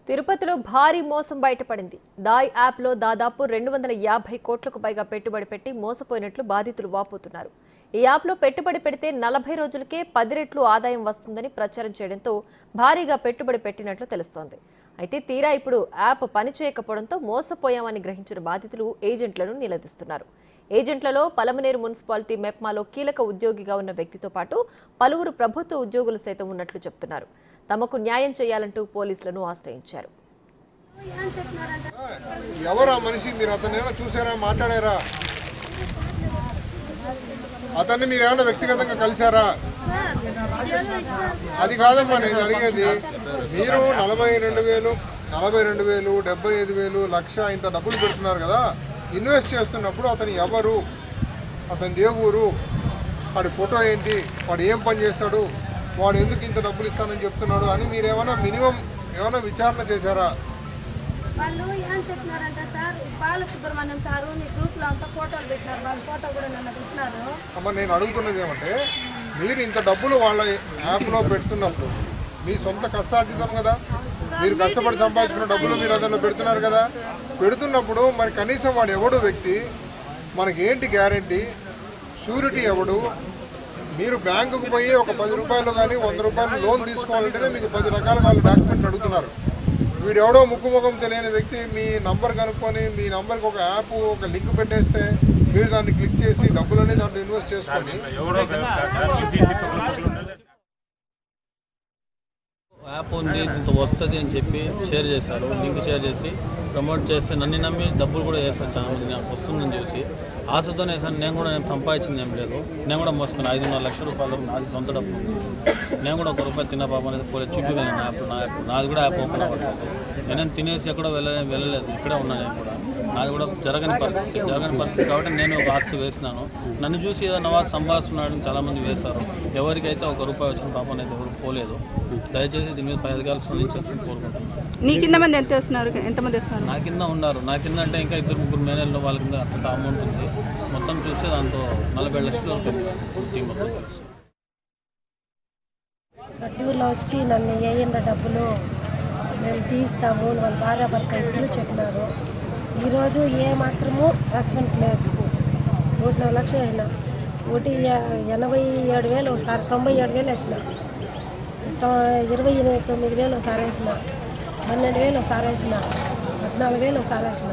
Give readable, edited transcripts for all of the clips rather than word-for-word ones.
తిరుపతిలో భారీ మోసం బయటపడింది. దాయ్ యాప్లో దాదాపు 250 కోట్లకు పైగా పెట్టుబడి పెట్టి మోసపోయినట్లు బాధితులు వాపోతున్నారు. ఈ యాప్లో పెట్టుబడి పెడితే 40 రోజులకే 10 రెట్లు ఆదాయం వస్తుందని ప్రచారం చేయడంతో భారీగా పెట్టుబడి పెట్టినట్లు తెలుస్తోంది. అయితే తీరా ఇప్పుడు యాప్ పనిచేయకపోవడంతో మోసపోయామని గ్రహించిన బాధితులు ఏజెంట్లను నిలదీస్తున్నారు. ఏజెంట్లలో పలమనేరు మున్సిపాలిటీ మెప్మాలో కీలక ఉద్యోగిగా ఉన్న వ్యక్తితో పాటు పలువురు ప్రభుత్వ ఉద్యోగులు సైతం ఉన్నట్లు చెబుతున్నారు. తమకు న్యాయం చేయాలంటూ పోలీసులను ఆశ్రయించారు. ఎవరా మనిషి? మీరు అతను ఏమైనా చూసారా, మాట్లాడారా? అతన్ని మీరు ఏమైనా వ్యక్తిగతంగా కలిసారా? అది కాదమ్మా నేను అడిగేది. మీరు 42,000, 75,000, లక్ష ఇంత డబ్బులు పెడుతున్నారు కదా. ఇన్వెస్ట్ చేస్తున్నప్పుడు అతను ఎవరు, అతని దేవురు, వాడి ఫోటో ఏంటి, వాడు ఏం పని చేస్తాడు, వాడు ఎందుకు ఇంత డబ్బులు ఇస్తానని చెప్తున్నాడు అని మీరు ఏమైనా మినిమం ఏమైనా విచారణ చేశారా? వాళ్ళు ఏం చెప్తున్నారంటే సార్, బాలసుబ్రహ్మణ్యం సారు మీ గ్రూప్లో అంతా ఫోటోలు పెట్టినారు, వాళ్ళ ఫోటో కూడా నన్ను పెట్టినారు. అమ్మ నేను అడుగుతున్నది ఏమంటే, మీరు ఇంత డబ్బులు వాళ్ళ యాప్లో పెడుతున్నప్పుడు మీ సొంత కష్టార్జితం కదా, మీరు కష్టపడి సంపాదించుకున్న డబ్బులు మీరు అందులో పెడుతున్నారు కదా. పెడుతున్నప్పుడు మరి కనీసం వాడు ఎవడు వ్యక్తి, మనకి ఏంటి గ్యారంటీ, షూరిటీ ఎవడు? మీరు బ్యాంకుకు పోయి ఒక 10 రూపాయలు కానీ 100 రూపాయలు లోన్ తీసుకోవాలంటేనే మీకు 10 రకాల వాళ్ళు డాక్యుమెంట్లు అడుగుతున్నారు. వీడెవడో ముఖం తెలియని వ్యక్తి మీ నంబర్ కనుక్కొని మీ నంబర్కి ఒక యాప్, ఒక లింక్ పెట్టేస్తే మీరు దాన్ని క్లిక్ చేసి డబ్బులన్నీ దాంట్లో ఇన్వెస్ట్ చేసుకోండి. యాప్ ఉంది ఇంత వస్తుంది అని చెప్పి షేర్ చేశారు, లింక్ షేర్ చేసి ప్రమోట్ చేస్తే నన్ను నమ్మి డబ్బులు కూడా వేస్తాను. చాలా మంది నాకు వస్తుందని చూసి ఆశతోనే వేసాను. నేను సంపాదించింది ఏం లేదు. నేను కూడా మోసుకున్నాను 5.5 లక్షల రూపాయలు. నాది సొంత డబ్బు ఉంది. నేను కూడా 1 రూపాయి తిన్న పాప అనేది పోలేదు, చూపిపోయాను. యాప్ నాది కూడా యాప్ ఓపెన్ అవ్వట్లేదు. నేను తినేసి ఎక్కడో వెళ్ళలేదు, ఇక్కడే ఉన్నాను. నేను కూడా నాది కూడా జరగని పరిస్థితి కాబట్టి నేను ఒక ఆస్తి వేసినాను. నన్ను చూసి ఏదో నవాజ్ సంపాదిస్తున్నాడని చాలామంది వేశారు. ఎవరికైతే 1 రూపాయి వచ్చిన పాప అనేది ఎవరు పోలేదు. దయచేసి దీని మీద పై అధికారులు స్పందించాల్సింది కోరుకుంటున్నాను. నీ కింద మంది ఎంతమంది వస్తున్నారు? నా కింద ఉన్నారు. నా కింద అంటే ఇంకా 2-3 మేనేజర్లు వాళ్ళ కింద అంత అమౌంట్ ఉంది. మొత్తం చూస్తే దాంతో 40 లక్షలు అవుతుంది మొత్తం చూసి. గడ్డూరులో వచ్చి నన్ను వేయండి డబ్బులు మేము తీస్తాము వాళ్ళ భార్య భర్త ఇద్దరు చెప్పినారు. ఈరోజు ఏ మాత్రము రెస్పాన్స్ లేదు. 1.4 లక్షలు అయినా, 87,000 ఒకసారి, 97,000 వేసిన, 29,000 ఒకసారి వేసిన, 12,000 ఒకసారి వేసిన, 14,000 ఒకసారి వేసిన,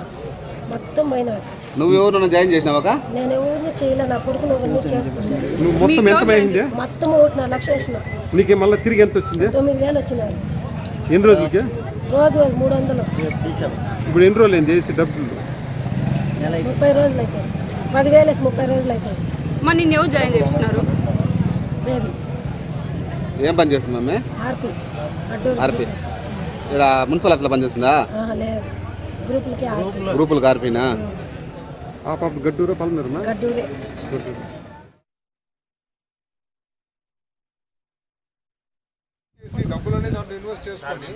మొత్తం పోయినారు. నువ్వు ఎవరు జాయిన్ చేసినావా? నేను ఎవరిని చేయలే, నా కొడుకును ఎవరిని చేసుకున్నాను. మొత్తం 1.4 లక్షలు వేసిన. నీకు మళ్ళీ తిరిగి ఎంత వచ్చింది? 9,000 వచ్చినాయి. ఎన్ని రోజులకి? రోజు 300. ఇప్పుడు ఎన్ని రోజులు ఏం చేసి డబ్బులు? 30 రోజులు అయిపోయి, 10,000 వేసి 30 రోజులు అయిపోయి. మరి నిన్ను ఎవరు జాయిన్ చేస్తున్నారు? బేబీ ఏం పని చేస్తుందా? ఆర్పీ. ఇక్కడ మున్సిపల్ ఆఫీస్లో పని చేస్తుందా? లేదు, గ్రూపులకు ఆర్పీనా? ఆ పాప గడ్డూరా పలమనేరునా? గడ్డూరే. డబ్బులన్నీ దాంట్లో ఇన్వెస్ట్ చేసుకోండి.